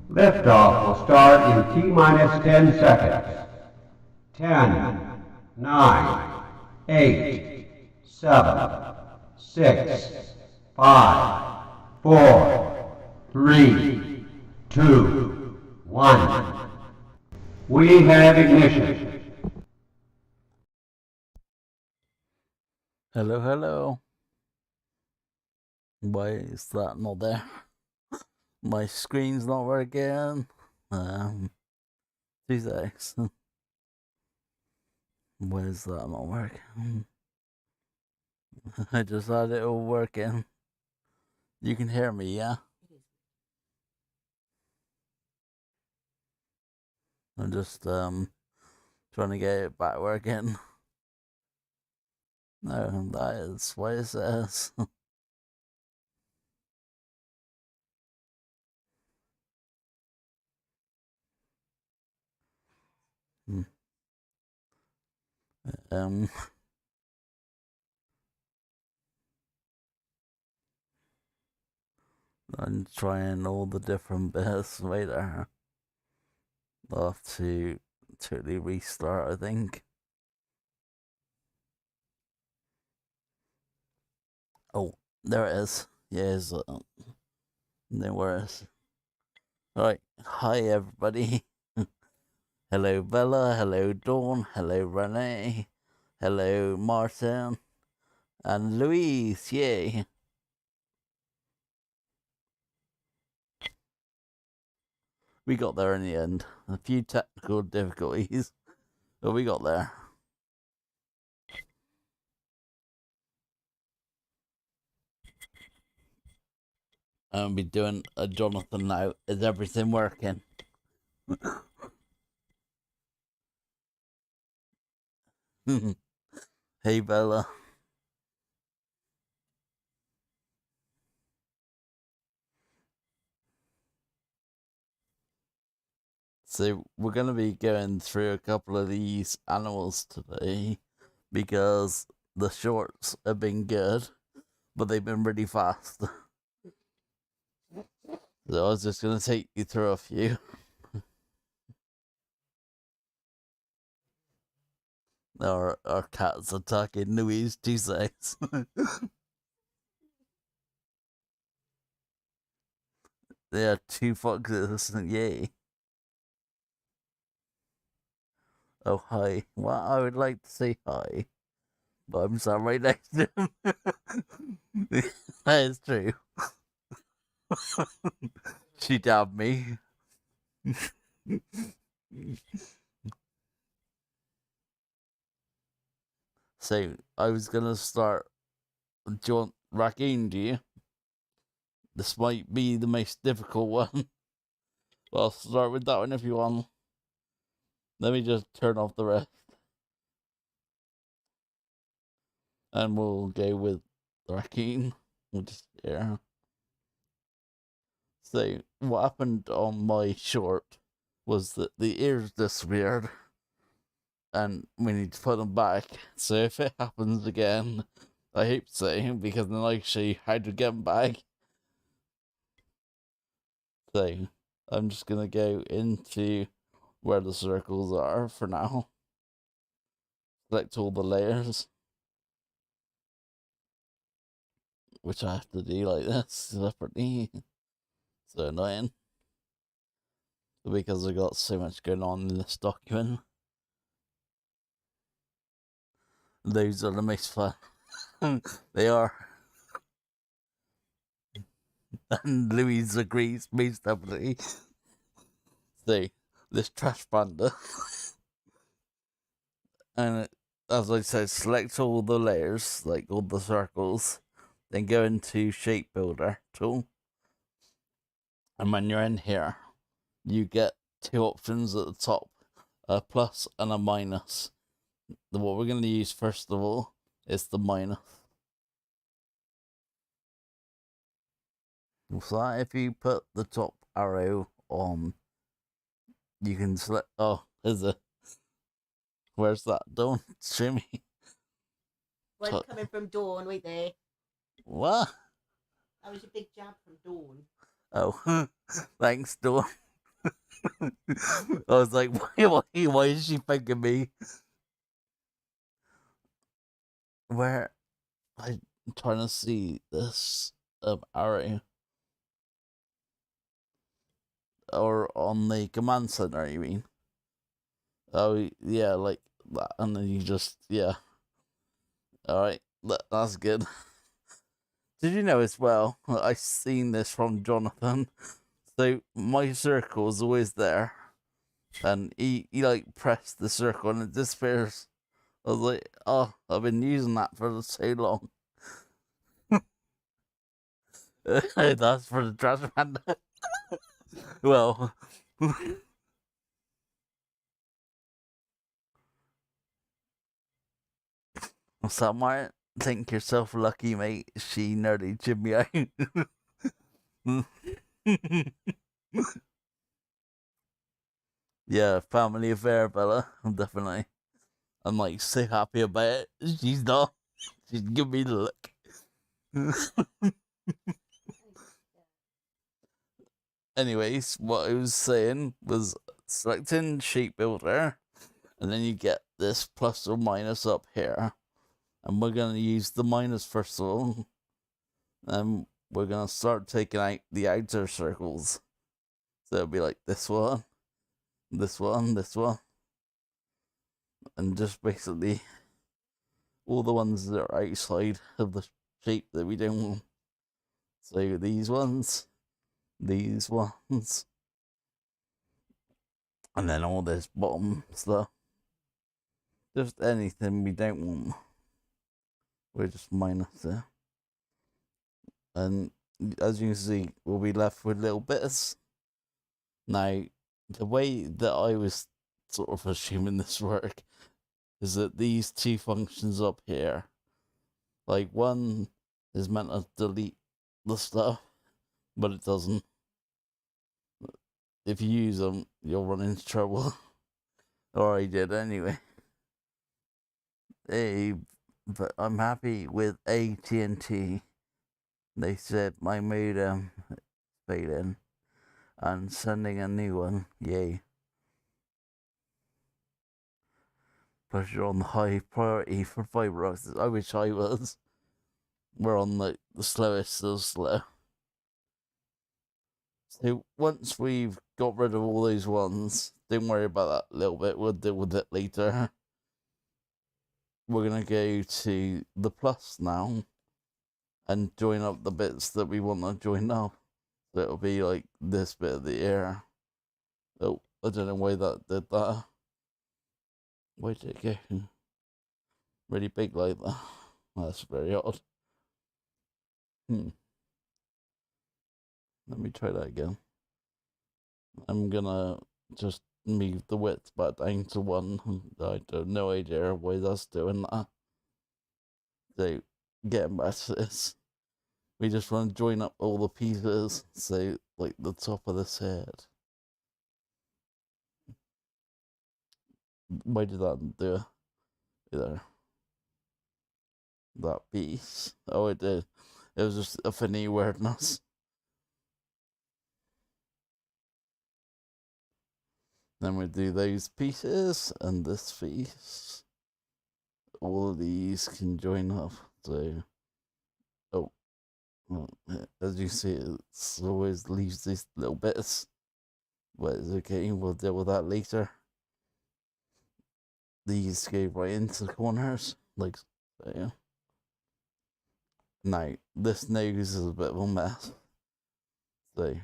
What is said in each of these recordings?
Liftoff will start in T-minus 10 seconds. 10, 9, 8, 7, 6, 5, 4, 3, 2, 1. We have ignition. Hello, hello. Why is that not there? My screen's not working. 2 seconds. Why is that not working? I just had it all working. You can hear me, yeah? I'm just trying to get it back working. No, that is what it says. um I'm trying all the different bits later. I'll have to totally restart, I think. Oh, there it is. Yes, no worries. Right, hi everybody. Hello Bella, hello Dawn, hello Renee, hello Martin, and Louise, yay. We got there in the end. A few technical difficulties, but we got there. I'll be doing a Jonathan now. Is everything working? Hey Bella. So we're going to be going through a couple of these animals today because the shorts have been good, but they've been really fast. So I was just going to take you through a few. Our cat's attacking Louise 2 seconds. There are 2 foxes, yay. Oh, hi. Well, I would like to say hi, but I'm sat right next to him. That is true. She dabbed me. So, I was gonna start. Do you want raccoon, do you? This might be the most difficult one. Well, I'll start with that one if you want. Let me just turn off the rest. And we'll go with the raccoon. We'll just, yeah. So, what happened on my short was that the ears disappeared. And we need to put them back. So if it happens again, I hope so, because then I can show you how to get them back. So I'm just gonna go into where the circles are for now. Select all the layers, which I have to do like this separately. So annoying. Because I got so much going on in this document. Those are the most fun. They are. And Louise agrees most definitely. So this trash panda. And as I said, select all the layers, like all the circles, then go into shape builder tool. And when you're in here, you get 2 options at the top, a plus and a minus. What we're going to use first of all is the minus. So if you put the top arrow on, you can select. Oh, is it? Where's that? Don't show me. One coming from Dawn, wait there. What? That was a big jab from Dawn. Oh, thanks, Dawn. I was like, why is she thinking me? Where I'm trying to see this arrow. Or on the command center, you mean? Oh, yeah, like that. And then you just, yeah. Alright, that's good. Did you know as well, I seen this from Jonathan. So my circle is always there. And he like pressed the circle and it disappears. I was like, oh, I've been using that for so long. That's for the trash man. Well, so Martin, think yourself lucky, mate. She nearly chipped me out. Yeah, family affair, Bella. Definitely. I'm like so happy about it. She's not. She's giving me the look. Anyways, what I was saying was selecting shape builder, and then you get this plus or minus up here. And we're gonna use the minus first of all. And we're gonna start taking out the outer circles. So it'll be like this one, this one, this one. And just basically all the ones that are outside of the shape that we don't want. So these ones, and then all this bottom stuff. Just anything we don't want. We're just minus it. And as you can see, we'll be left with little bits. Now, the way that I was sort of assuming this work is that these two functions up here, like one is meant to delete the stuff, but it doesn't. If you use them, you'll run into trouble. Or I did anyway. Hey, but I'm happy with AT&T. They said my modem failing and sending a new one. Yay. Pressure on the high priority for fiber optics. I wish I was. We're on the slowest, still slow. So once we've got rid of all those ones, don't worry about that little bit. We'll deal with it later. We're gonna go to the plus now and join up the bits that we want to join up. So it'll be like this bit of the air. Oh, I don't know why that did that. Why did it go really big like that? That's very odd. Let me try that again. I'm gonna just move the width back down to 1. I have no idea why that's doing that. So, getting back to this, we just want to join up all the pieces. So, like the top of this head. Why did that do it? Either that piece. Oh, it did. It was just Affinity weirdness. Then we do those pieces and this piece. All of these can join up. So, oh, well, as you see, it always leaves these little bits. But it's okay, we'll deal with that later. These go right into the corners, like so. Now, this nose is a bit of a mess. So,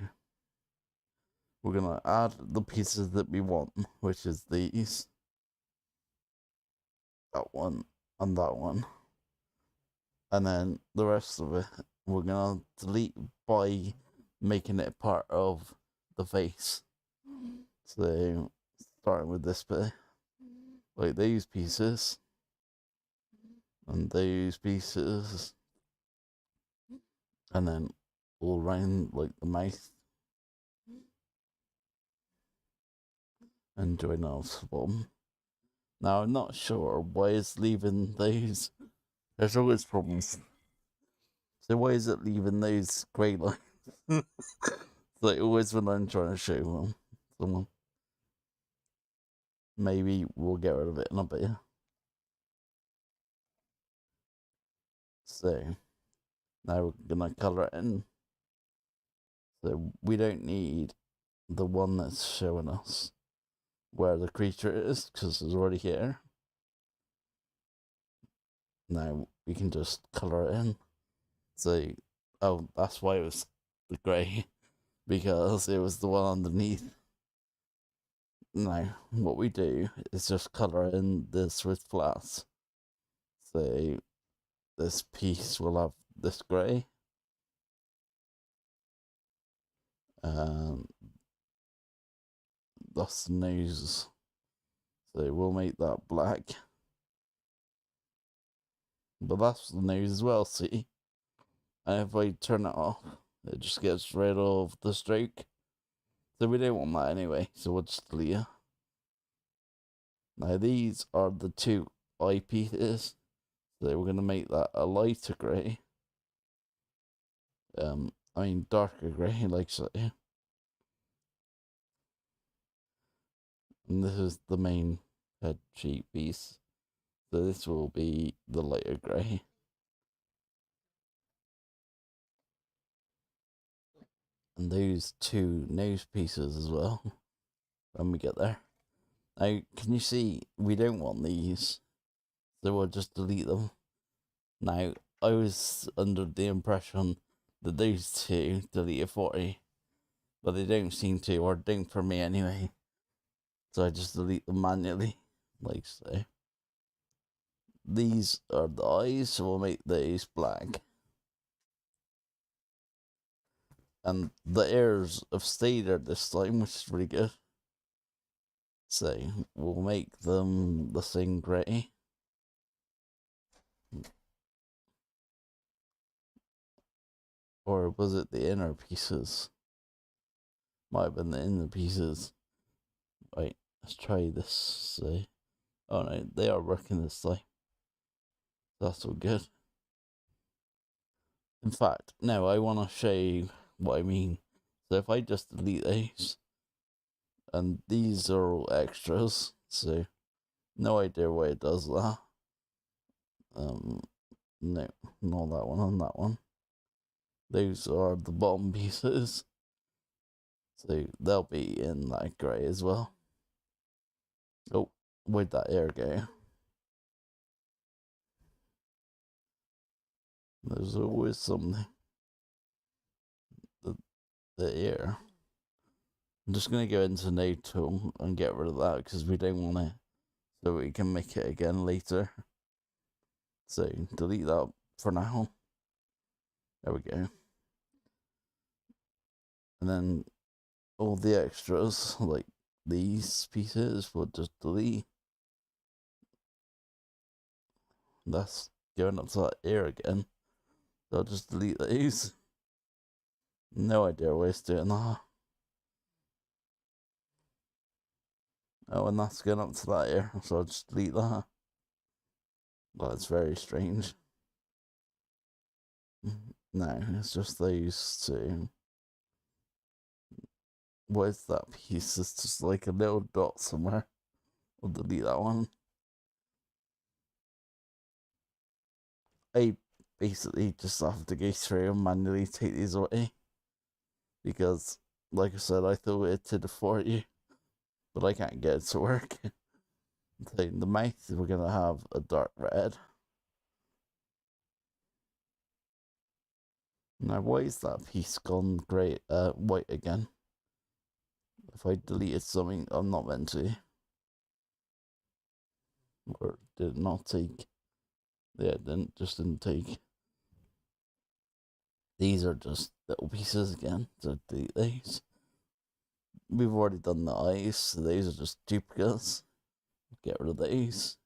we're gonna add the pieces that we want, which is these, that one, and that one. And then the rest of it, we're gonna delete by making it part of the face. So, starting with this bit, like these pieces, and those pieces, and then all around like the mouth, and join off the bottom. Now, I'm not sure why it's leaving those. There's always problems. So why is it leaving those grey lines? Like always when I'm trying to show them. someone. Maybe we'll get rid of it in a bit. So now we're gonna colour it in. So we don't need the one that's showing us where the creature is, because it's already here. Now we can just colour it in. So, oh, that's why it was the grey, because it was the one underneath. Now, what we do is just colour in this with flats. So, this piece will have this grey. That's the nose. So we'll make that black. But that's the nose as well, see? And if I turn it off, it just gets rid of the stroke. So we don't want that anyway, so we'll just delete it. Now these are the two eye pieces. So we're going to make that a lighter grey. Darker grey, like so. And this is the main head sheet piece. So this will be the lighter grey. And those two nose pieces as well, when we get there. Now, can you see, we don't want these, so we'll just delete them. Now, I was under the impression that those two deleted 40, but they don't seem to, or don't for me anyway. So I just delete them manually, like so. These are the eyes, so we'll make these black. And the ears have stayed there this time, which is really good. So we'll make them the same grey. Or was it the inner pieces? Might have been the inner pieces. Wait, let's try this. See. Oh no, they are working this time. That's all good. In fact, now I want to show you what I mean. So if I just delete these, and these are all extras, so no idea why it does that. No, not that one, on that one. Those are the bottom pieces. So they'll be in that grey as well. Oh, where'd that air go? There's always something. The air. I'm just going to go into Node Tool and get rid of that because we don't want it, so we can make it again later. So delete that for now. There we go. And then all the extras, like these pieces, we'll just delete. That's going up to that air again. So I'll just delete these. No idea why it's doing that. Oh, and that's going up to that air, so I'll just delete that. That's very strange. No, it's just those two. What is that piece? It's just like a little dot somewhere. I'll delete that one. I basically just have to go through and manually take these away. Because, like I said, I thought it did it for you. But I can't get it to work. So the mouth, we're going to have a dark red. Now, why is that piece gone grey, white again? If I deleted something I'm not meant to. Or did it not take? Yeah, it didn't take. These are just little pieces again, so delete these. We've already done the eyes, so these are just duplicates. Get rid of these.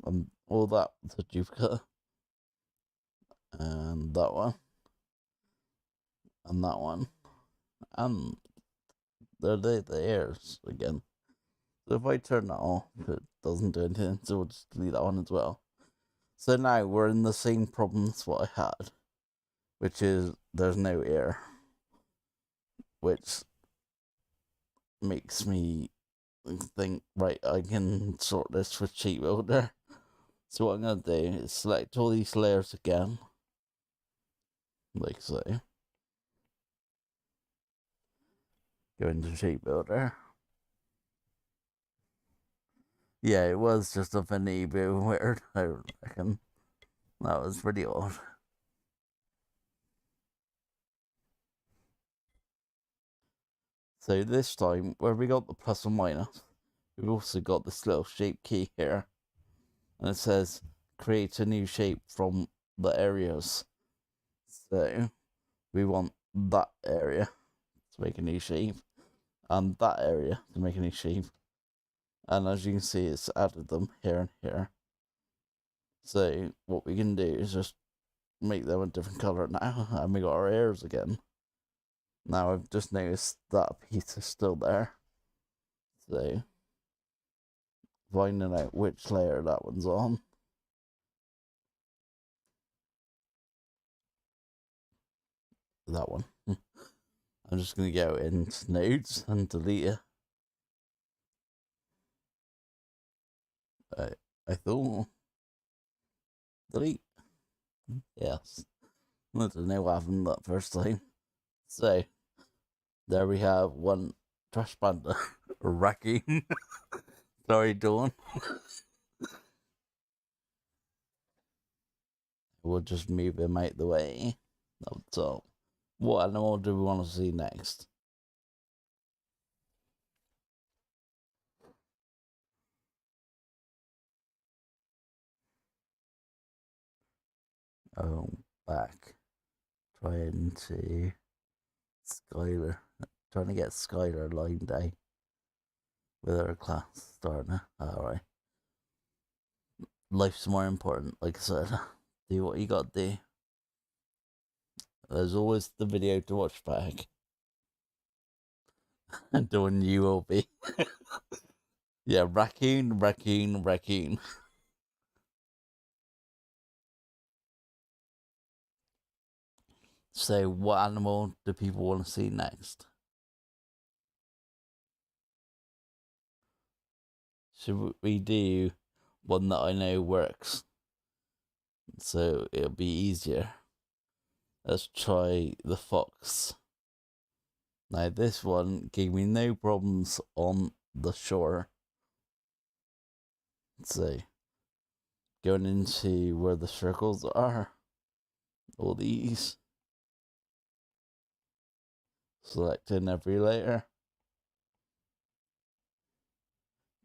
And all that, the duplicate. And that one. And that one. And they're the ears again. So if I turn that off, it doesn't do anything, so we'll just delete that one as well. So now we're in the same problem as what I had, which is there's no air, which makes me think, right, I can sort this with Shape Builder. So what I'm going to do is select all these layers again, like so. Go into Shape Builder. Yeah, it was just Affinity, bit weird, I reckon. That was pretty odd. So this time, where we got the plus or minus, we've also got this little shape key here. And it says, create a new shape from the areas. So, we want that area to make a new shape. And that area to make a new shape. And as you can see, it's added them here and here. So, what we can do is just make them a different colour now. And we got our ears again. Now I've just noticed that piece is still there. So, finding out which layer that one's on. That one. I'm just going to go into nodes and delete it. I thought. Delete. Yes. I don't know what happened that first time. So, there we have one trash panda. Raccoon. Sorry, Dawn. We'll just move him out the way. Up top. What animal do we want to see next? Oh, back. Trying to Skylar. Trying to get Skylar lined out with our class starting. Alright. Life's more important, like I said. Do what you got to do. There's always the video to watch back. And doing you will be. Yeah, raccoon, raccoon, raccoon. So, what animal do people want to see next? Should we do one that I know works? So, it'll be easier. Let's try the fox. Now, this one gave me no problems on the shore. So, going into where the circles are, all these, selecting every layer,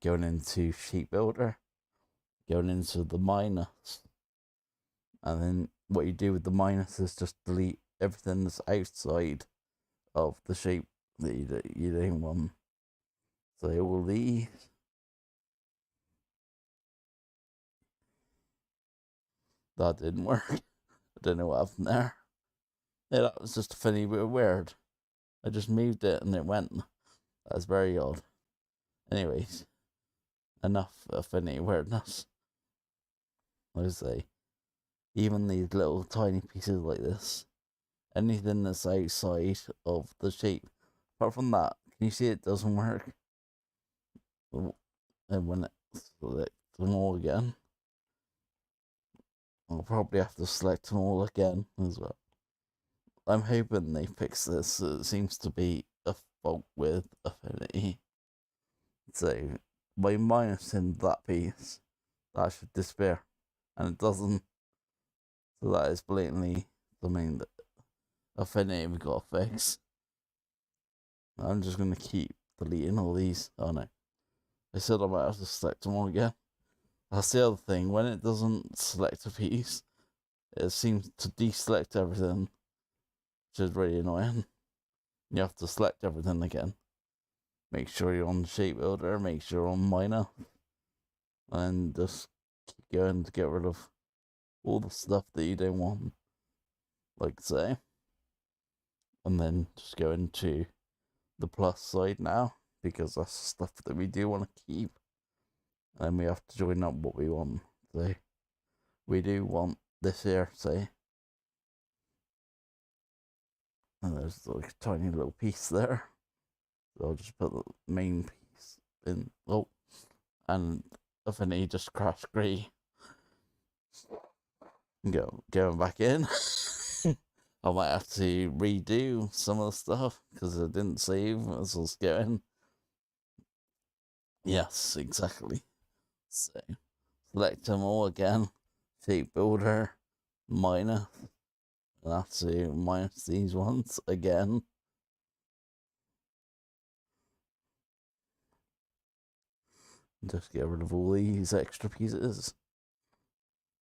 going into Shape Builder, going into the minus, and then what you do with the minus is just delete everything that's outside of the shape that you don't want. So all these. That didn't work. I don't know what happened there. Yeah, that was just a funny bit weird. I just moved it and it went. That's very odd. Anyways, enough Affinity weirdness. Like I say, even these little tiny pieces like this, anything that's outside of the shape, apart from that, can you see it doesn't work? And when it select them all again, I'll probably have to select them all again as well. I'm hoping they fix this. It seems to be a fault with Affinity. So, by minusing that piece, that should disappear. And it doesn't. So that is blatantly something that Affinity we got to fix. I'm just going to keep deleting all these. Oh no. I said I might have to select them all again. That's the other thing. When it doesn't select a piece, it seems to deselect everything, which is really annoying. You have to select everything again. Make sure you're on Shape Builder, make sure you're on Minor, and just keep going to get rid of all the stuff that you don't want, like say. And then just go into the plus side now, because that's stuff that we do want to keep. And we have to join up what we want. So we do want this here, say. And there's like a tiny little piece there. So I'll just put the main piece in. Oh, and Affinity just crashed agree. Going back in. I might have to redo some of the stuff because I didn't save as I was going. Yes, exactly. So select them all again. Take builder, minus, and I have to minus these ones again. Just get rid of all these extra pieces,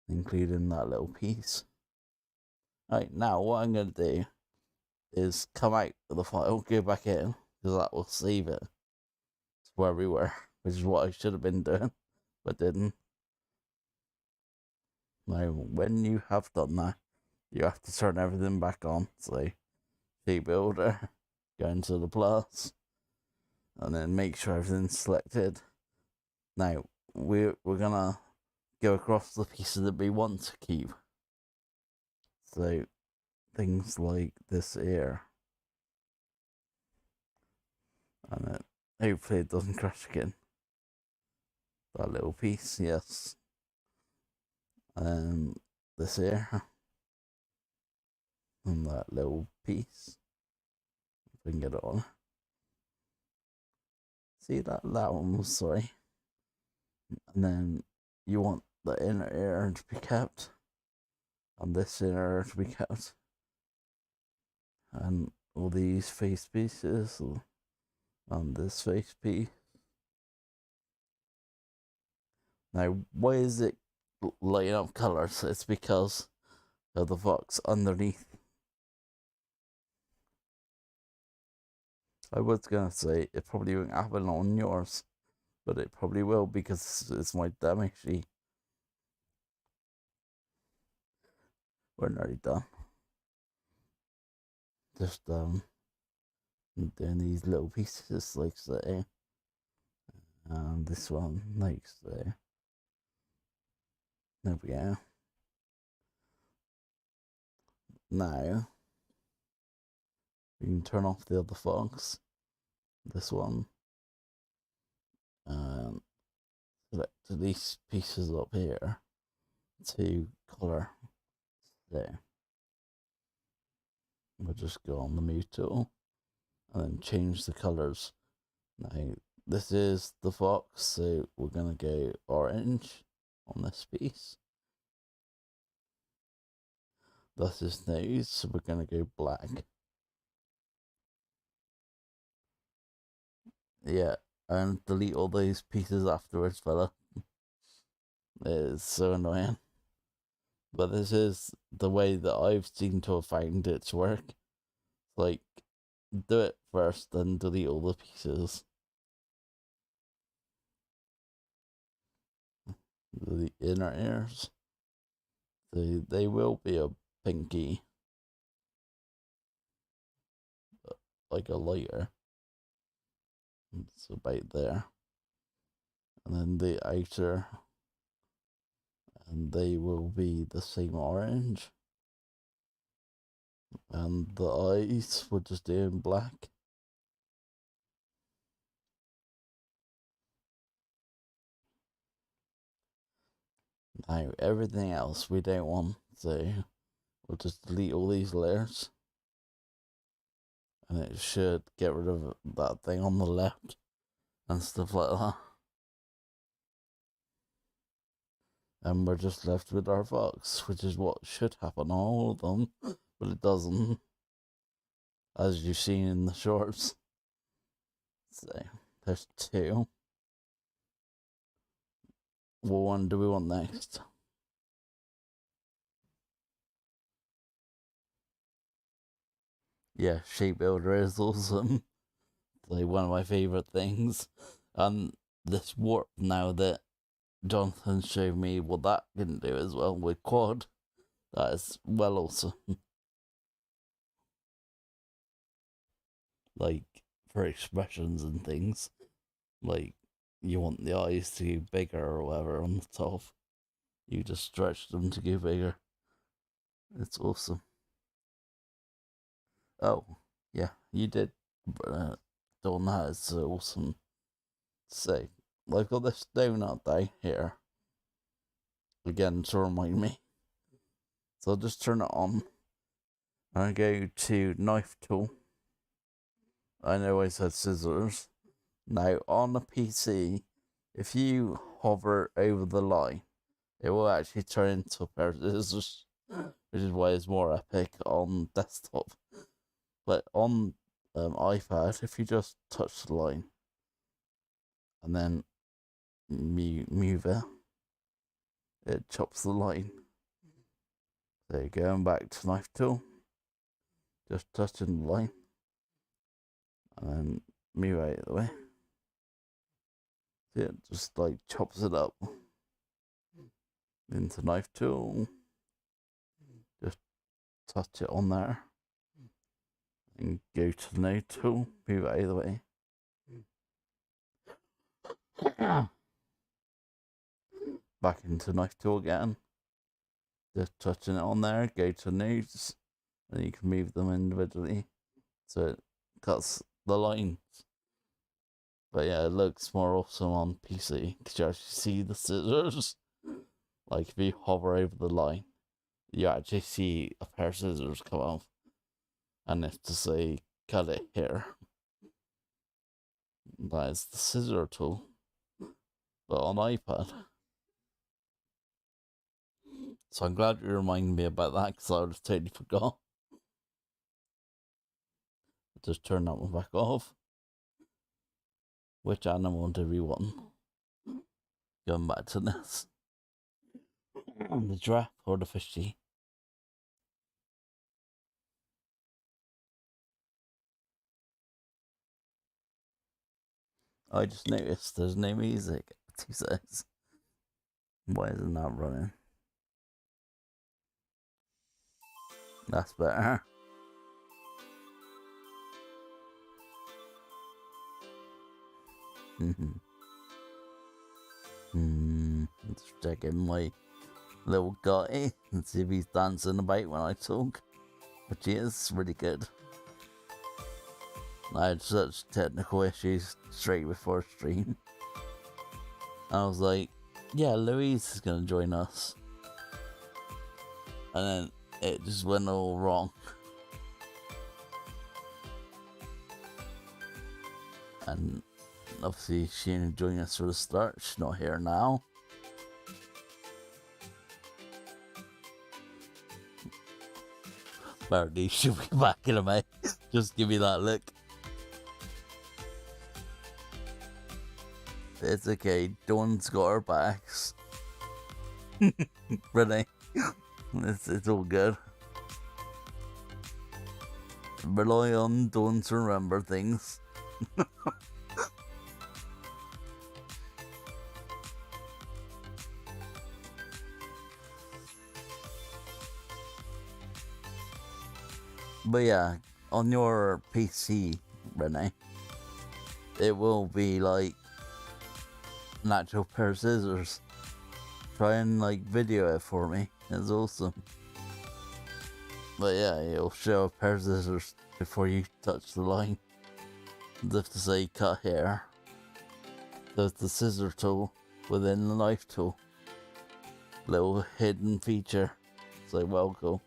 including that little piece. Right, now what I'm going to do is come out of the file, go back in, because that will save it to where we were, which is what I should have been doing, but didn't. Now, when you have done that, you have to turn everything back on. So, Sheet Builder, go into the plus, and then make sure everything's selected. Now, we're gonna go across the pieces that we want to keep. So, things like this here. And then hopefully it doesn't crash again. That little piece, yes. And this here. And that little piece. If we can get it on. See that one was sorry. And then you want the inner ear to be kept. And this inner ear to be kept. And all these face pieces. And this face piece. Now, why is it lighting up colours? It's because of the box underneath. I was gonna say it probably won't happen on yours, but it probably will because it's my demo sheet. We're nearly done. Just doing these little pieces like so, and this one like so. There we go. Now we can turn off the other fox. This one, and select these pieces up here to color. There. We'll just go on the move tool and then change the colors. Now this is the fox, so we're gonna go orange on this piece. That's his nose, so we're gonna go black. Yeah, and delete all those pieces afterwards, fella. It's so annoying. But this is the way that I've seen to have found it to work. Like, do it first, then delete all the pieces. The inner ears. They will be a pinky. Like a lighter. It's about there. And then the outer. And they will be the same orange. And the eyes we're just doing black. Now everything else we don't want, so we'll just delete all these layers. And it should get rid of that thing on the left and stuff like that. And we're just left with our fox, which is what should happen on all of them, but it doesn't, as you've seen in the shorts. So there's two. What one do we want next? Yeah, Shape Builder is awesome. Like one of my favourite things. And this warp now that Jonathan showed me what that can do as well with quad. That is well awesome. Like for expressions and things. Like you want the eyes to be bigger or whatever on the top. You just stretch them to get bigger. It's awesome. Oh, yeah, you did don't have it's awesome. Say, I've got this donut down here. Again, to remind me. So I'll just turn it on. And I go to knife tool. I know I said scissors. Now on the PC, if you hover over the line, it will actually turn into a pair of scissors, which is why it's more epic on desktop. But on iPad, if you just touch the line and then move it, it chops the line. So going back to knife tool, just touching the line, and then move out of the way. So it just like chops it up into knife tool. Just touch it on there. And go to the node tool, move it out of the way. Back into knife tool again. Just touching it on there, go to nodes, and you can move them individually. So it cuts the lines. But yeah, it looks more awesome on PC because you actually see the scissors. Like if you hover over the line, you actually see a pair of scissors come off. And if to say cut it here, that is the scissor tool. But on iPad. So I'm glad you reminded me about that because I would have totally forgot. Just turn that one back off. Which animal do we want? Going back to this. The giraffe or the fishy? I just noticed there's no music. 2 seconds. Why isn't that running? That's better. Just checking my little guy and see if he's dancing about when I talk. Which he is really good. I had such technical issues straight before stream. I was like, yeah, Louise is going to join us. And then it just went all wrong. And obviously she didn't join us for the start. She's not here now. Apparently she'll be back in a minute. Just give me that look. It's okay, Dawn's got her backs. Really? It's all good. Rely on Dawn to remember things. But yeah, on your PC, Renee, it will be like an actual pair of scissors. Try and like video it for me. It's awesome. But yeah, it'll show a pair of scissors before you touch the line. As if to say cut here. There's the scissor tool within the knife tool. Little hidden feature. It's like, well, cool.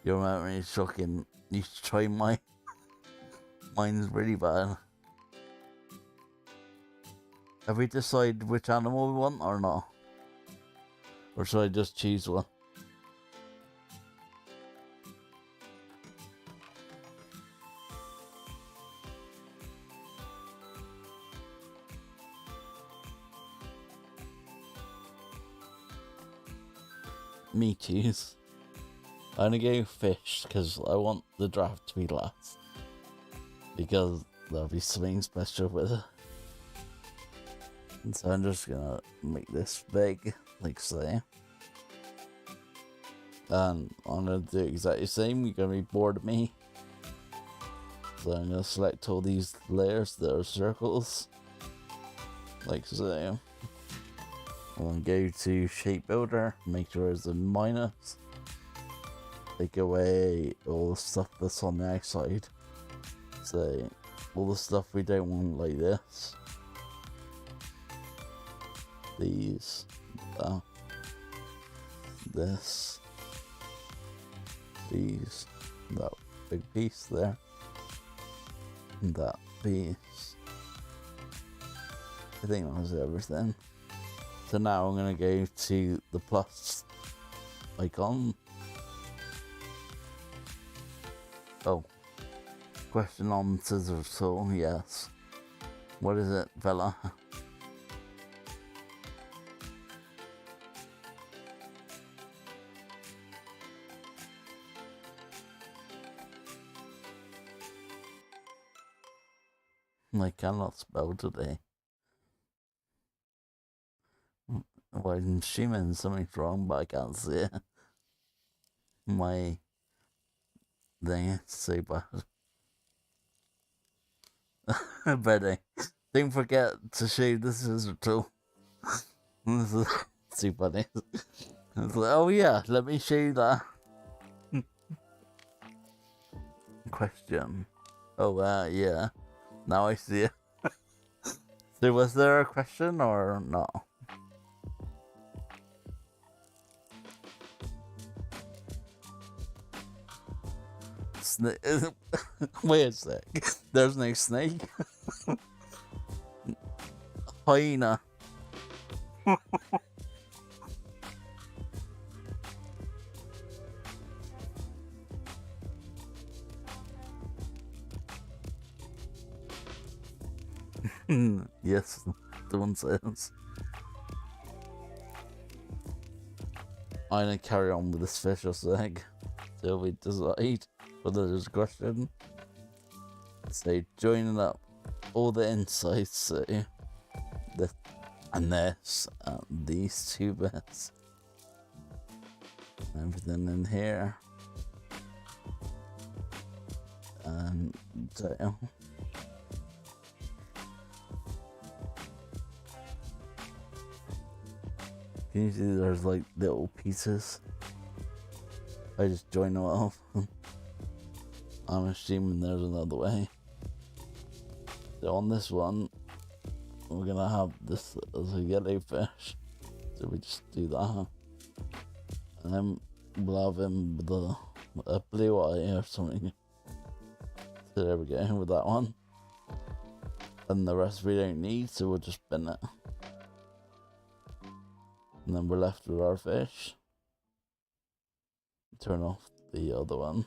Your memory is shocking. You should try mine. Mine's really bad. Have we decided which animal we want or not? Or should I just choose one? Me choose. I'm gonna go fish because I want the draft to be last. Because there'll be something special with it. And so I'm just gonna make this big, like so. And I'm gonna do exactly the same. You're gonna be bored of me. So I'm gonna select all these layers that are circles. Like so. I'm gonna go to shape builder, make sure there's a minus. take away all the stuff that's on the outside. So all the stuff we don't want, like this, these, that, this, these, that big piece there, and that piece. I think that was everything. So now I'm gonna go to the plus icon. Oh, question on scissor saw, yes. What is it, fella? I cannot spell today. Well, I'm assuming something's wrong, but I can't see it. My thing is so bad. Betty, don't forget to shave the scissor tool. This is too funny. It's like, oh yeah, let me show you that. Question. Oh, yeah. Now I see it. So was there a question or not? Wait a sec. There's no snake. Hyena. Yes, the one says. I'm gonna carry on with this fish a sec till we decide whether there's a question. So joining up all the insights, so this and this and these two bits, everything in here, and tail. Can you see there's like little pieces? I just join them off. I'm assuming there's another way. So on this one, we're gonna have this as a yellow fish. So we just do that. And then we'll have him with a blue eye or something. So there we go with that one. And the rest we don't need, so we'll just bin it. And then we're left with our fish. Turn off the other one.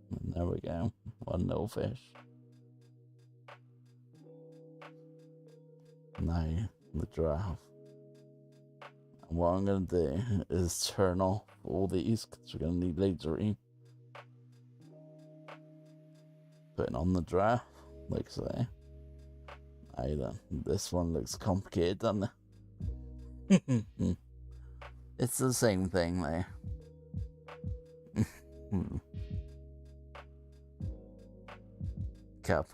And there we go. One no fish. Now the giraffe. And what I'm gonna do is turn off all these because we're gonna need lasering. Putting on the giraffe, like so. Now then, this one looks complicated, doesn't it? It's the same thing there. Cap.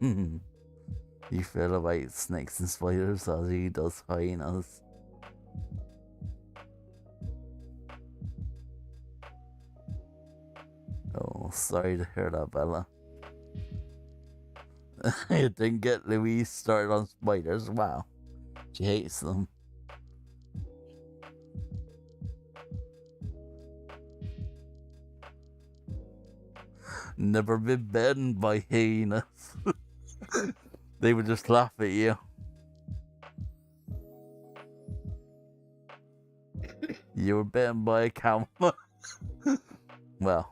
You feel about snakes and spiders as he does hyenas. Oh, sorry to hear that, Bella. You didn't get Louise started on spiders. Wow. She hates them. Never been bitten by hyenas. They would just laugh at you. You were bitten by a camel. Well,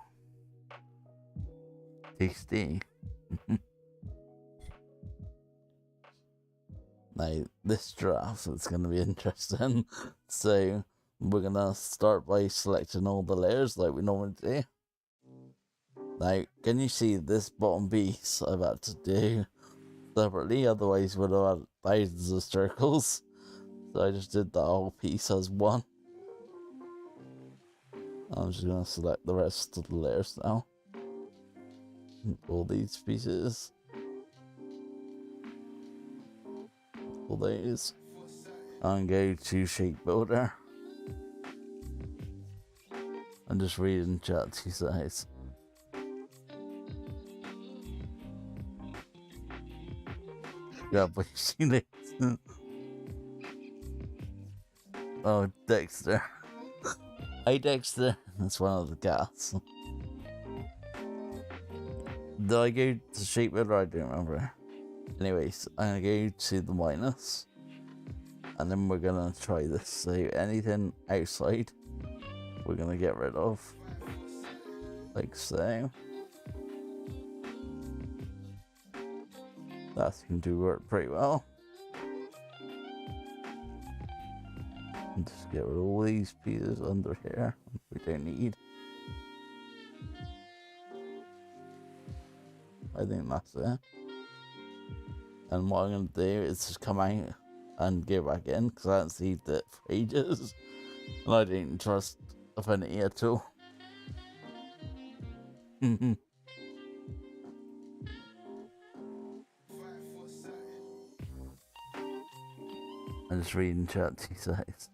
tasty. Now, this giraffe is going to be interesting. So, we're going to start by selecting all the layers like we normally do. Now, can you see this bottom piece I've had to do separately? Otherwise, we'd have had thousands of circles. So I just did the whole piece as one. I'm just gonna select the rest of the layers now. All these pieces. All these. And go to Shape Builder. I'm just reading chat to size. Yeah, but you see this. Oh, Dexter. Hey, Dexter. That's one of the cats. Did I go to Shape Builder? I don't remember. Anyways, I'm gonna go to the minus. And then we're gonna try this. So anything outside, we're gonna get rid of. Like so. That seemed to work pretty well. And just get rid of all these pieces under here we don't need. I think that's it. And what I'm gonna do is just come out and go back in because I haven't seen it for ages. And I didn't trust Affinity at all. I'm just reading chat to size.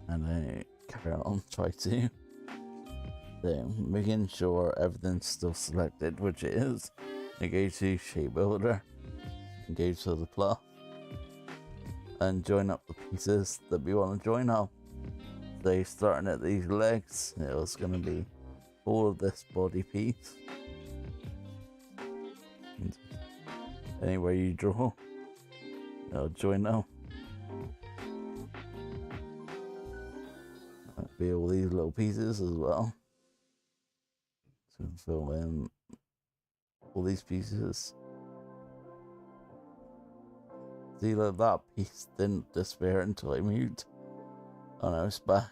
And I carry on, try to. So, making sure everything's still selected, which it is. I go to Shape Builder, and go to the plus, and join up the pieces that we want to join up. So, starting at these legs, it was going to be all of this body piece. And anywhere you draw, it'll join up. That'll be all these little pieces as well. So, fill in all these pieces. See, like that piece didn't disappear until I moved. Oh no, it's back.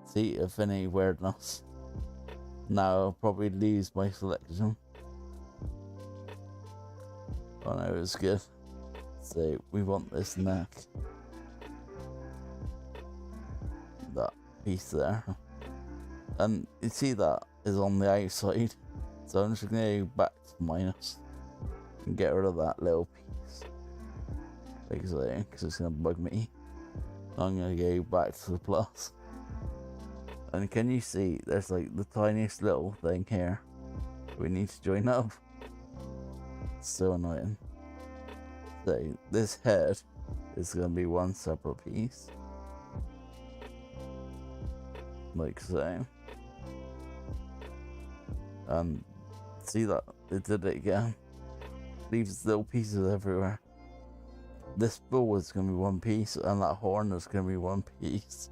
See, Affinity weirdness. Now I'll probably lose my selection. Oh no, it's good. So we want this neck. That piece there. And you see that is on the outside. So I'm just gonna go back to minus and get rid of that little piece. Basically, because it's gonna bug me. I'm gonna go back to the plus. And can you see there's like the tiniest little thing here we need to join up? It's so annoying. So this head is gonna be one separate piece. Like so. And see that? It did it again. Leaves little pieces everywhere. This bull is gonna be one piece and that horn is gonna be one piece.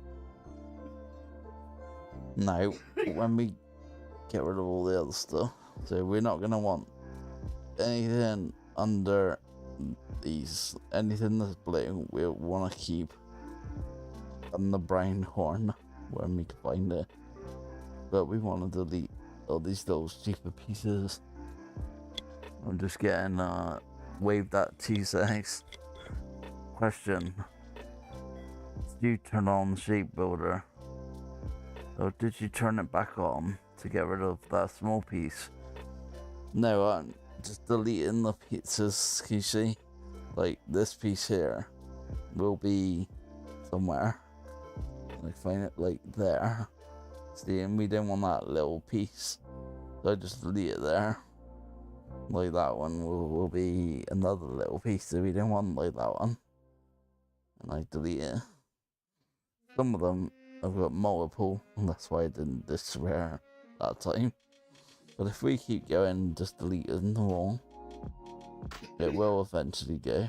Now, when we get rid of all the other stuff, so we're not gonna want anything under these, anything that's blue, we'll wanna keep on the brown horn when we can find it. But we wanna delete all these little stupid pieces. I'm just getting waved at Teeks. Question. Did you turn on Shape Builder? Or did you turn it back on to get rid of that small piece? No, I'm just deleting the pieces. Can you see? Like this piece here will be somewhere. Like find it like there. See, and we didn't want that little piece. So I just delete it there. Like that one will be another little piece that we didn't want like that one. And I delete it. Some of them I've got multiple, and that's why I didn't disappear that time. But if we keep going, just deleting them all, it will eventually go.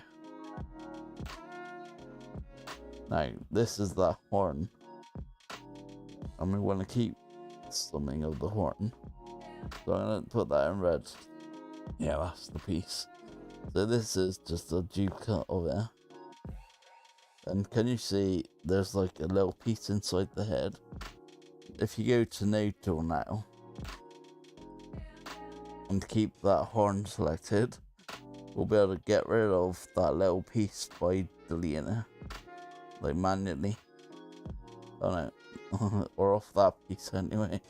Now, this is the horn. And we want to keep something of the horn. So I'm going to put that in red. Yeah, that's the piece. So this is just a duplicate of it. And can you see there's like a little piece inside the head? if you go to Node Tool now and keep that horn selected, we'll be able to get rid of that little piece by deleting it, like manually. Oh no, or off that piece anyway.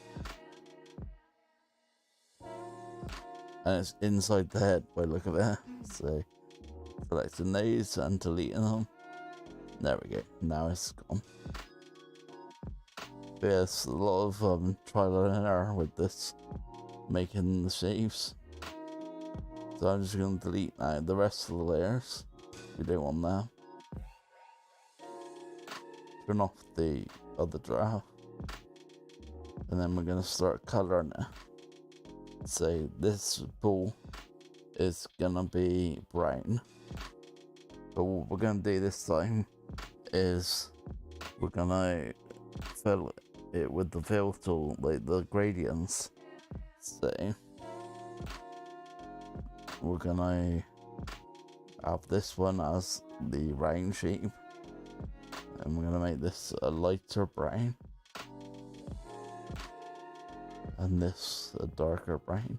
And it's inside the head by the look of it. So selecting these and deleting them. There we go. Now it's gone. But yeah, there's a lot of trial and error with this, making the shapes. So I'm just going to delete now the rest of the layers. We don't want that. Turn off the other draft. And then we're going to start coloring it. So this ball is going to be brown. But what we're going to do this time is we're going to fill it with the fill tool, like the gradients. So we're going to have this one as the round shape. And we're going to make this a lighter brown. And this a darker brown.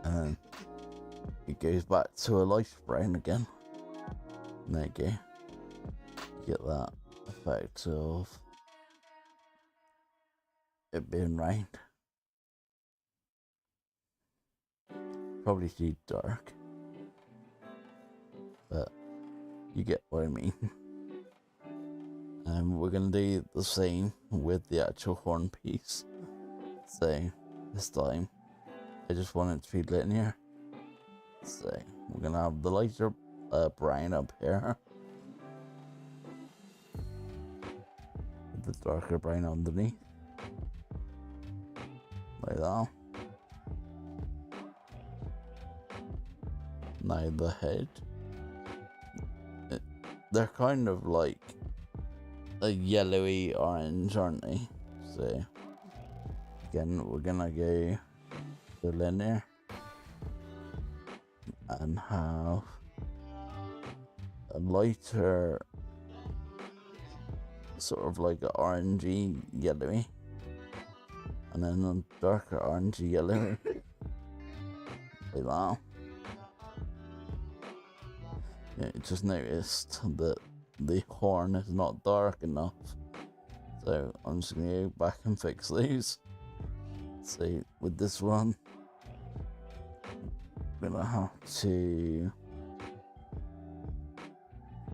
And then it goes back to a light brown again. And there you go. You get that effect of it being round. Probably too dark, but you get what I mean. And we're gonna do the same with the actual horn piece. So this time I just want it to be linear. So we're gonna have the lighter brown up here, with the darker brown underneath, like that. Now the head, they're kind of like a yellowy orange, aren't they? So again, we're gonna go to linear and have a lighter, sort of like an orangey yellowy, and then a darker orangey yellowy, like that. Yeah, just noticed that the horn is not dark enough, so I'm just gonna go back and fix these. So with this one, I'm gonna have to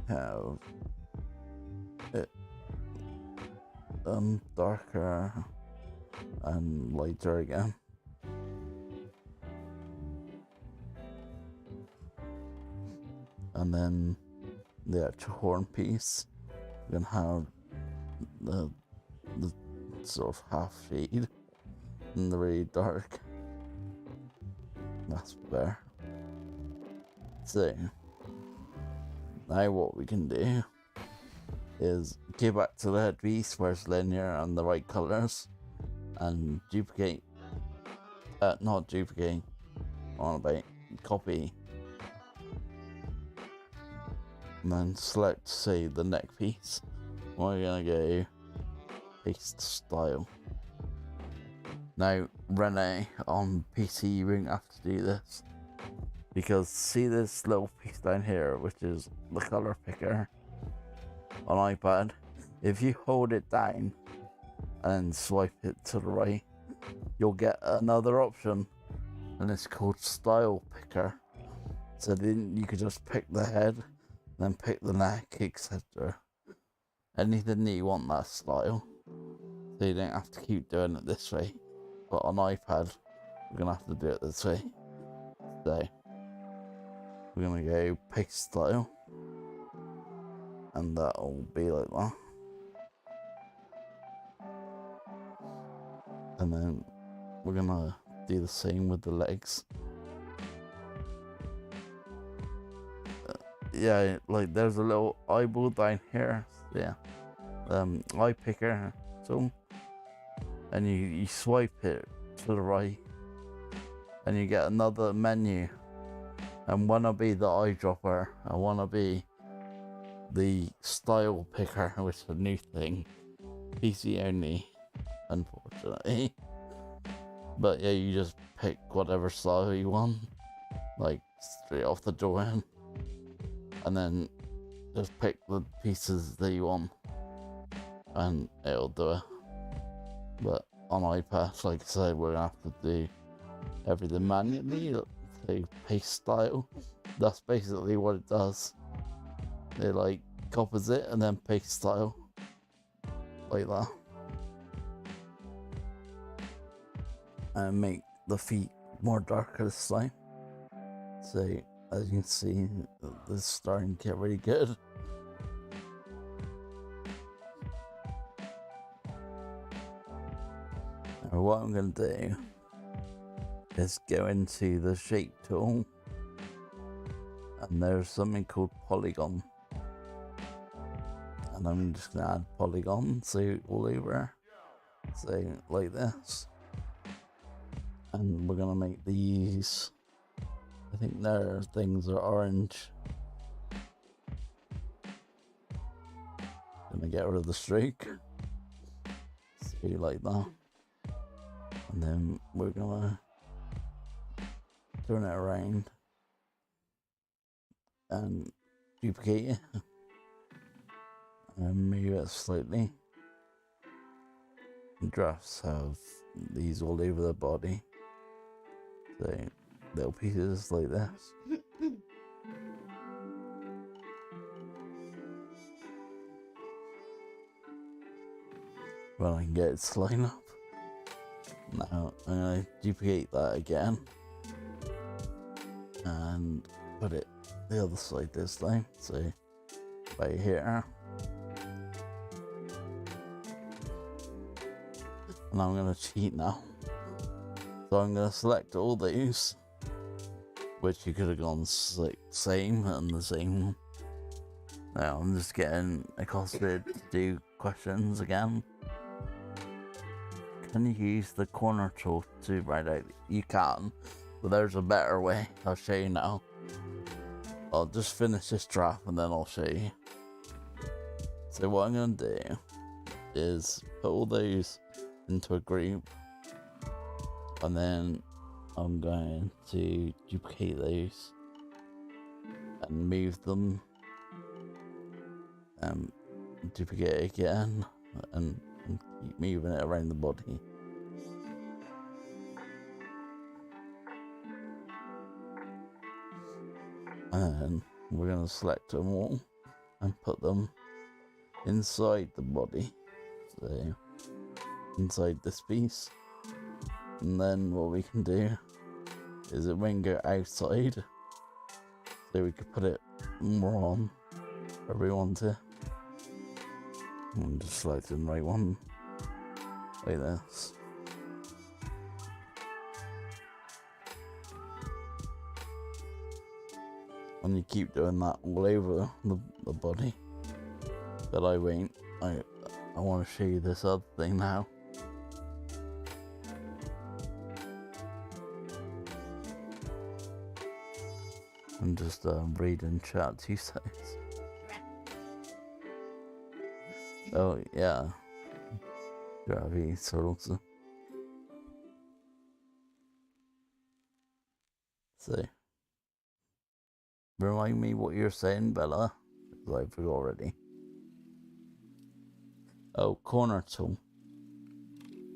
have it darker and lighter again. And then the actual horn piece, we're gonna have the sort of half shade and the really dark. That's better. So now what we can do is go back to the head piece where it's linear and the right colors, and duplicate. Not duplicate. On about copy. And then select, say, the neck piece. We're gonna go paste style. Now, Rene on PC, you won't have to do this, because see this little piece down here, which is the color picker on iPad. If you hold it down and swipe it to the right, you'll get another option, and it's called style picker. So then you could just pick the head, then pick the neck, etc. Anything that you want that style. So you don't have to keep doing it this way. But on iPad, we're gonna have to do it this way. So we're gonna go pick style, and that'll be like that. And then we're gonna do the same with the legs. Yeah, like there's a little eyeball down here. Yeah, eye picker. So, and you swipe it to the right, and you get another menu And one will be the eyedropper, and one will be the style picker, which is a new thing. PC only, unfortunately. But yeah, you just pick whatever style you want, like straight off the drawing, and then just pick the pieces that you want, and it'll do it. But on iPad, like I said, we're gonna have to do everything manually. Say paste style, that's basically what it does. It like copies it and then paste style, like that. And make the feet more darker this time. So as you can see, this is starting to get really good. Now what I'm going to do is go into the shape tool, and there's something called polygon, and I'm just going to add polygon so all over, so like this. And we're going to make these, I think their things are orange. Gonna get rid of the streak, so like that, and then we're gonna turn it around and duplicate it and move it slightly. Drafts have these all over the body, so little pieces like this. Well, I can get it to line up. Now I'm going to duplicate that again and put it the other side this time, so right here. And I'm going to cheat now. So I'm going to select all these, which you could have gone same and the same one. Now I'm just getting accosted to do questions again. Can you use the corner tool to write out? You can, but there's a better way. I'll show you now. I'll just finish this draft and then I'll show you. So what I'm going to do is put all those into a group, and then I'm going to duplicate those and move them, and duplicate it again and keep moving it around the body. And then we're going to select them all and put them inside the body, so inside this piece. And then what we can do is it when go outside, so we could put it more on where we want to. And just select the right one, like this. And you keep doing that all over the body. But I won't. I want to show you this other thing now. I'm just reading chat 2 seconds. Oh yeah, gravity turtles. So, remind me what you're saying, Bella, because I forgot already. Oh, corner tool.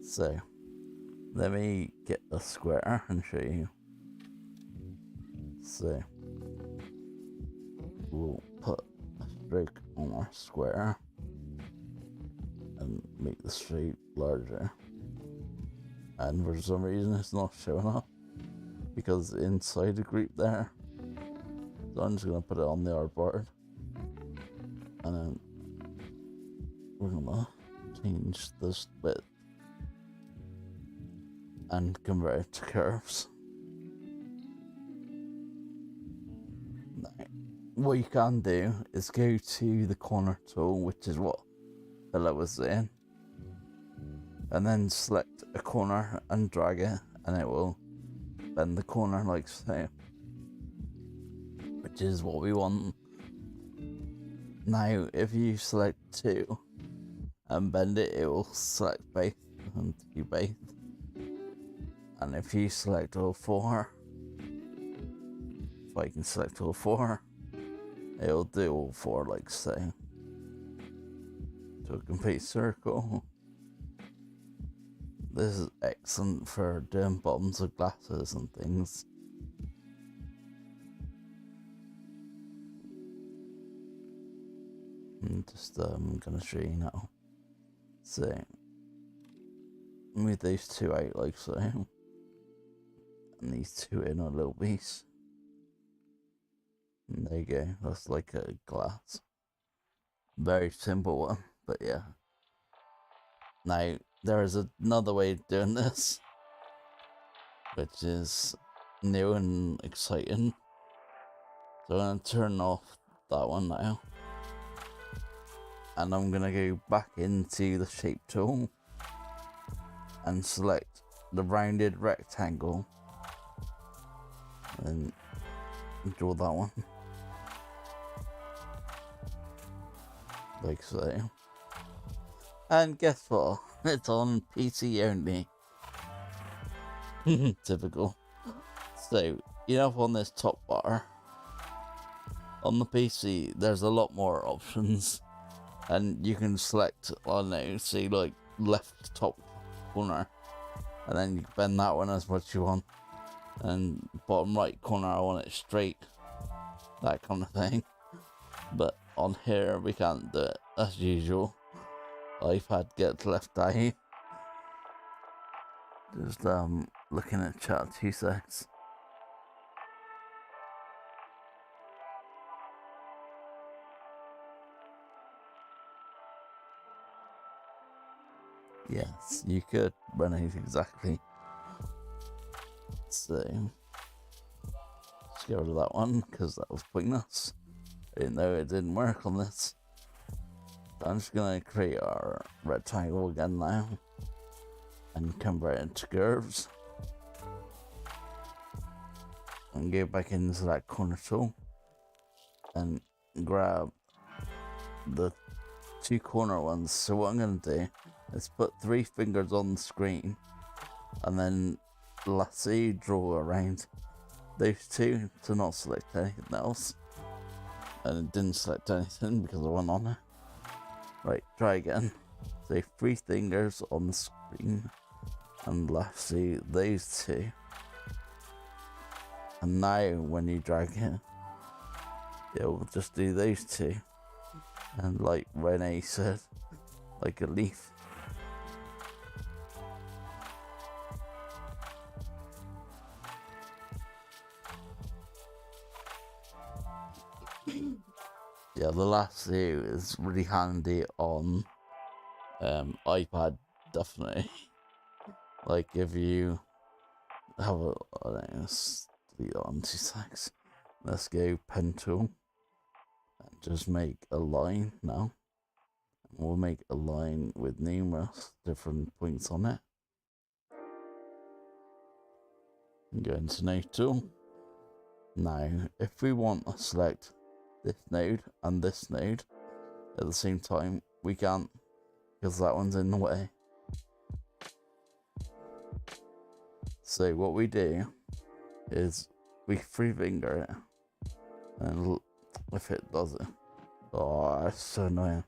So, let me get a square and show you. So, we'll put a stroke on our square and make the shape larger. And for some reason it's not showing up because inside the group there. So I'm just gonna put it on the artboard, and then we're gonna change this width and convert it to curves. Now, what you can do is go to the corner tool, which is what Bella was saying, and then select a corner and drag it, and it will bend the corner like so. which is what we want. Now, if you select 2 and bend it, it will select both and do both. And if you select all 4, if I can select all 4, it'll do all 4 like so. To a complete circle. This is excellent for doing bottoms of glasses and things. I'm gonna show you now. So move these 2 out like so, and these 2 in a little piece. And there you go. That's like a glass. Very simple one, but yeah. Now there is another way of doing this, which is new and exciting. So I'm gonna turn off that one now. And I'm gonna go back into the shape tool and select the rounded rectangle and draw that one like so. And guess what? It's on PC only. Typical. So you know, on this top bar on the PC there's a lot more options. And you can select, I don't know, say like left top corner, and then you can bend that one as much as you want. And bottom right corner, I want it straight, that kind of thing. But on here, we can't do it as usual. iPad gets left out. Just looking at chat 2 seconds. Yes, you could run it exactly. So, let's get rid of that one, because that was pointless. I didn't know it didn't work on this. I'm just going to create our rectangle again now, and convert it into curves. And go back into that corner tool, and grab the 2 corner ones. So what I'm going to do is put 3 fingers on the screen, and then lastly draw around those 2 to not select anything else. And it didn't select anything because I went on it. Right, try again. So 3 fingers on the screen, and lastly those 2. And now when you drag it, it'll just do those 2. And like Renee said, like a leaf. Yeah, the last 2 is really handy on iPad, definitely. Like if you have a, I don't know, let's delete that on 2 seconds. Let's go pen tool and just make a line now. We'll make a line with numerous different points on it. And go into node tool. Now, if we want to select this node and this node at the same time, we can't, because that one's in the way. So what we do is we 3 finger it, and if it does it, oh, that's so annoying.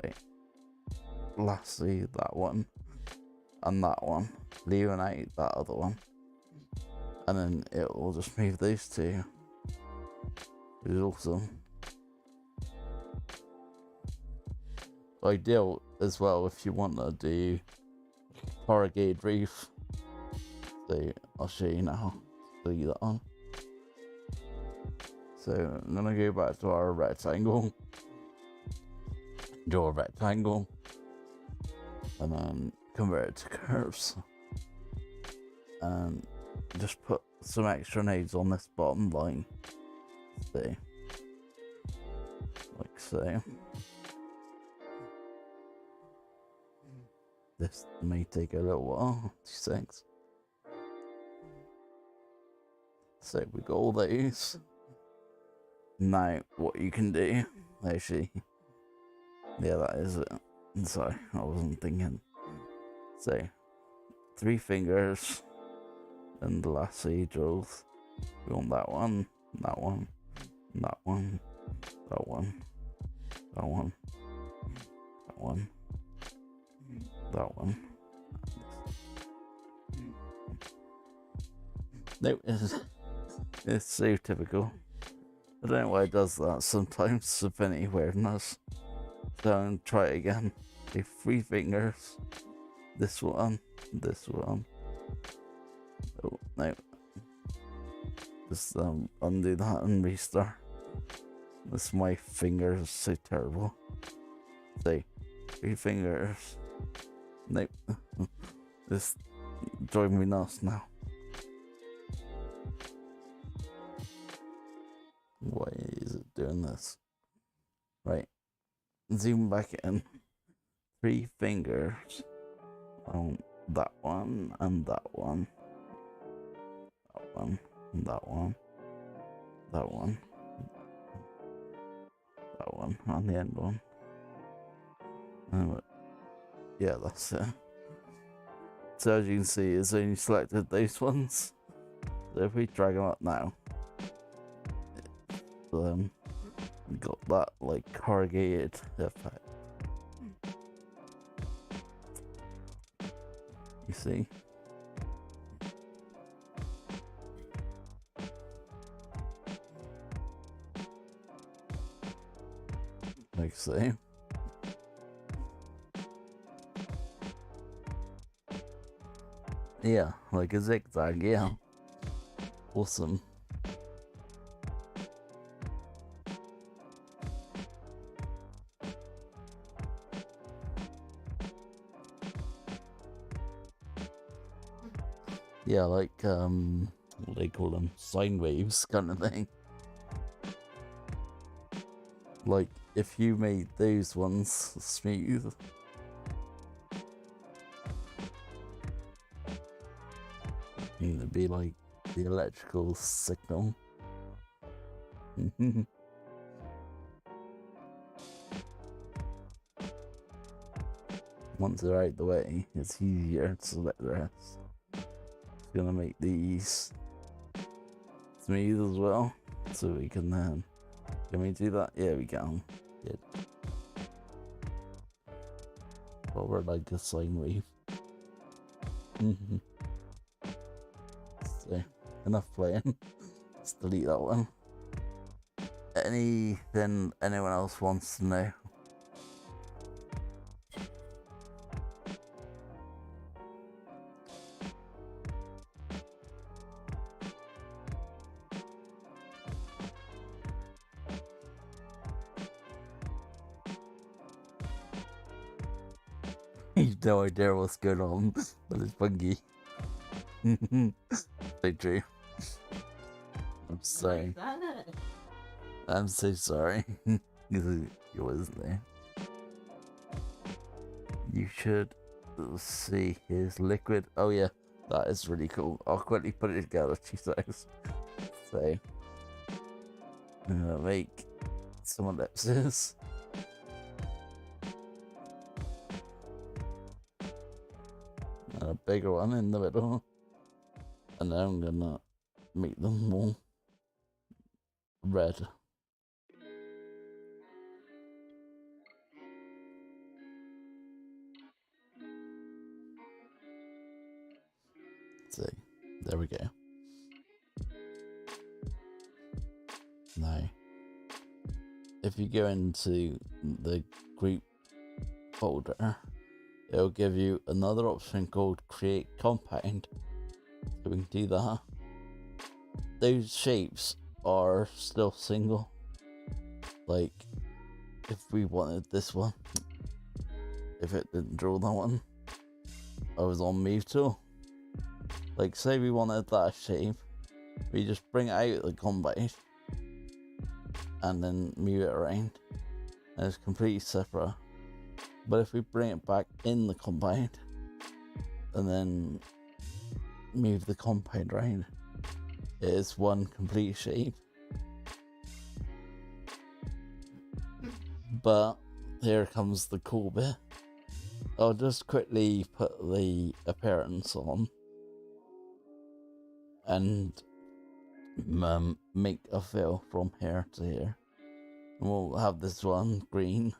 Wait, lastly that one and that one, leaving out that other one, and then it will just move these 2, which is awesome. Ideal as well if you want to do corrugated roof. So I'll show you now. Delete that on. So I'm gonna go back to our rectangle, draw a rectangle, and then convert it to curves, and just put some extra nodes on this bottom line. See, like so. This may take a little while. 2 seconds. So we got all these. Now, what you can do, actually, yeah, that is it. Sorry, I wasn't thinking. So, 3 fingers, and the last drills. We want that one, that one, that one, that one, that one, that one, that one. No, it's so typical. I don't know why it does that sometimes. Affinity weirdness. So try it again. Do 3 fingers. This one. This one. Oh no. Just undo that and restart. This my fingers are so terrible. So 3 fingers. Nope. This driving me nuts now. Why is it doing this? Right. Zoom back in. 3 fingers. That one and that one. That one and that one. That one. That one and the end one. Yeah, that's it. So as you can see, it's only selected those ones. So if we drag them up now, we got that like corrugated effect. You see? Like so. Yeah, like a zigzag, yeah. Awesome. Yeah, like what do they call them? Sine waves kind of thing. Like if you made those ones smooth, it'd be like the electrical signal. Once they're out the way, it's easier to select the rest. It's gonna make these smooth as well, so we can then. Can we do that? Yeah, we can. Good. Well, we're like a sine wave. So, enough playing. Let's delete that one. Anything anyone else wants to know? You've no idea what's going on, but it's funky. So true. I'm sorry. I'm so sorry. Because it wasn't there. You should see his liquid. Oh yeah, that is really cool. I'll quickly put it together, 2 seconds. So, I'm gonna make some ellipses. And a bigger one in the middle. And then I'm gonna make them more red. So, there we go. Now, if you go into the group folder, it'll give you another option called create compound. So we can do that. Those shapes are still single. Like, if we wanted this one, if it didn't draw that one, I was on move tool. Like, say we wanted that shape, we just bring it out the compound and then move it around, and it's completely separate. But if we bring it back in the compound and then move the compound around, it is one complete shape. But here comes the cool bit. I'll just quickly put the appearance on and make a fill from here to here. And we'll have this one green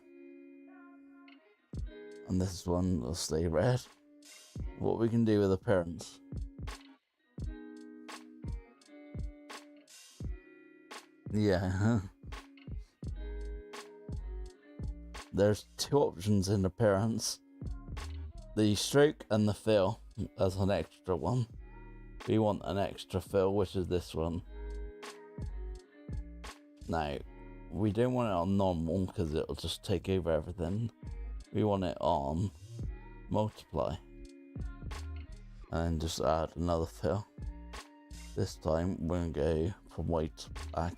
and this one will stay red. What we can do with appearance. Yeah. There's two options in appearance. The stroke and the fill as an extra one. We want an extra fill, which is this one. Now, we don't want it on normal because it'll just take over everything. We want it on multiply. And just add another fill. This time we're going to go from white to black.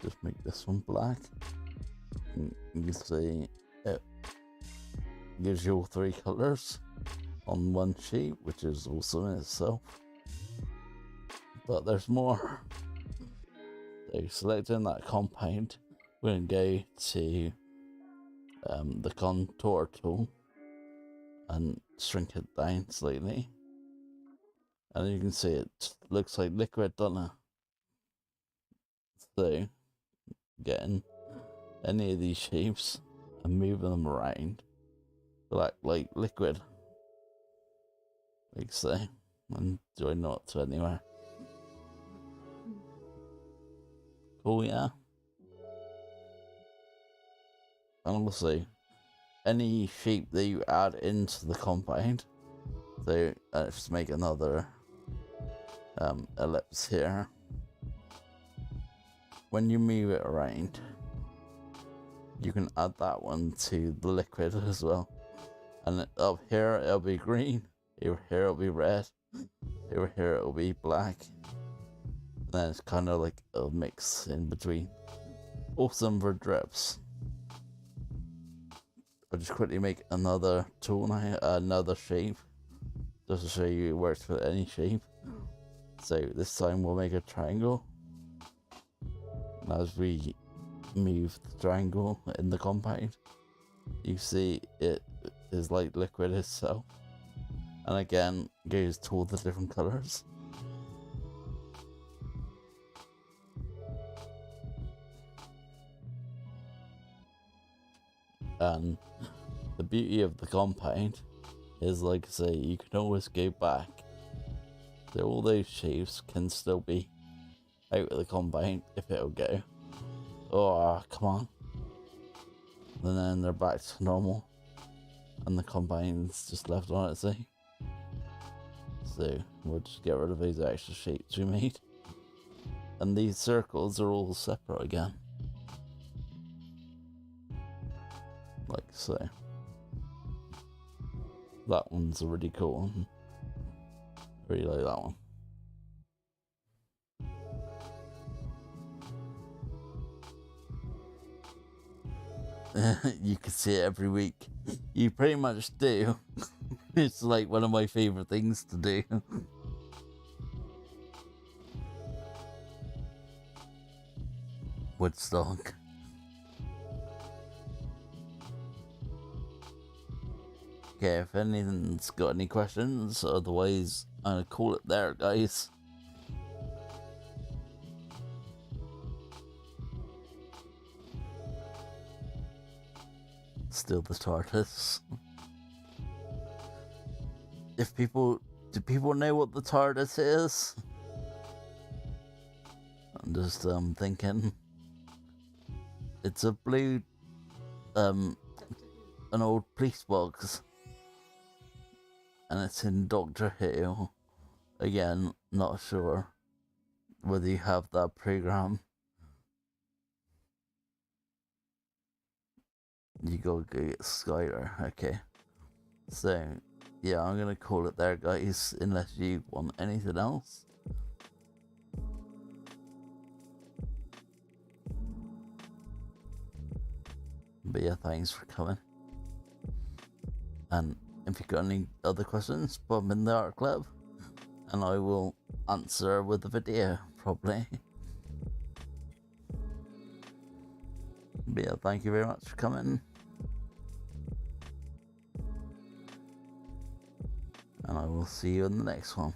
Just make this one black. And you can see it gives you all three colours on one sheet, which is awesome in itself. But there's more. So selecting that compound, we're going to go to the contour tool and shrink it down slightly. And you can see it looks like liquid, doesn't it? So getting any of these shapes and moving them around like liquid, like so, and join not to anywhere. Cool, yeah. And also, any shape that you add into the compound, so just make another ellipse here. When you move it around, you can add that one to the liquid as well. And up here it'll be green, over here it'll be red, over here it'll be black. And then it's kind of like a mix in between. Awesome for drips. I'll just quickly make another tool now, another shape, just to show you it works with any shape. So this time we'll make a triangle. And as we move the triangle in the compound, you see it is like liquid itself. And again, goes to all the different colours. And the beauty of the compound is, like I say, you can always go back. So all those shapes can still be out of the compound if it'll go. Oh, come on. And then they're back to normal. And the compound's just left on it, see? So we'll just get rid of those extra shapes we made. And these circles are all separate again. Like so. That one's a really cool one. I really like that one. You can see it every week. You pretty much do. It's like one of my favourite things to do. Woodstock. Okay, if anyone's got any questions, otherwise I'm gonna call it there, guys. Still the TARDIS. Do people know what the TARDIS is? I'm just thinking. It's a blue, an old police box. And it's in Doctor Who. Again, not sure whether you have that program. You gotta go get Skyler, okay. So, yeah, I'm gonna call it there, guys, unless you want anything else. But yeah, thanks for coming. And if you've got any other questions, put them in the art club, and I will answer with a video, probably. But yeah, thank you very much for coming. And I will see you in the next one.